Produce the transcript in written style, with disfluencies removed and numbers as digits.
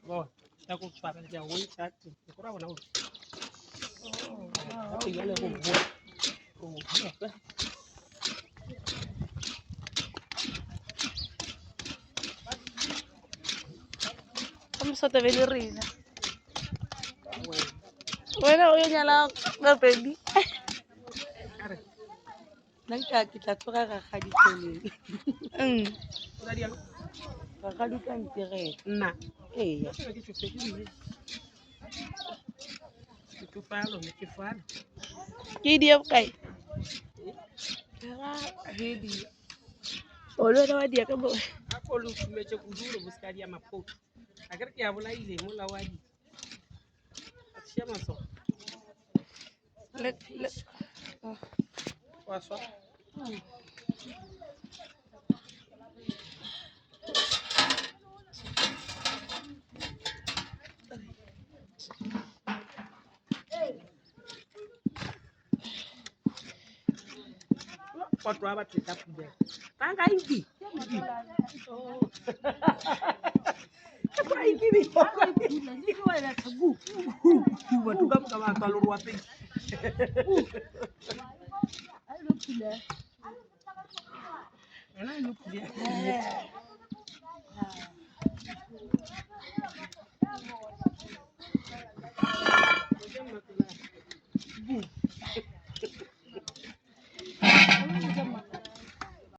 Bon, ya kuchapa ya woi tatu. Kura wana. Hapo yale kubwa. Vamos a te ver risa. Bueno, voy a ñalar la peli. Nka ke tla tsoga ga gadi tseleng. Ga gadi ka ntirela. Nna. Ee. Ke falo, ke falo. Ke dia kae? Hedi. Olo na dia ka bo. Ako lu kumetse kuduro buskadi ya mapoto. Akere ke ya bola ile mo lawadi. Atshia maso. Le. Wa swa. Watu hapa tutakuja. Tanga ingi. Kama ingi ni poko. Ndio wala tabu. Watu kama kaloro wapi. Ai lukule. Ana lukule.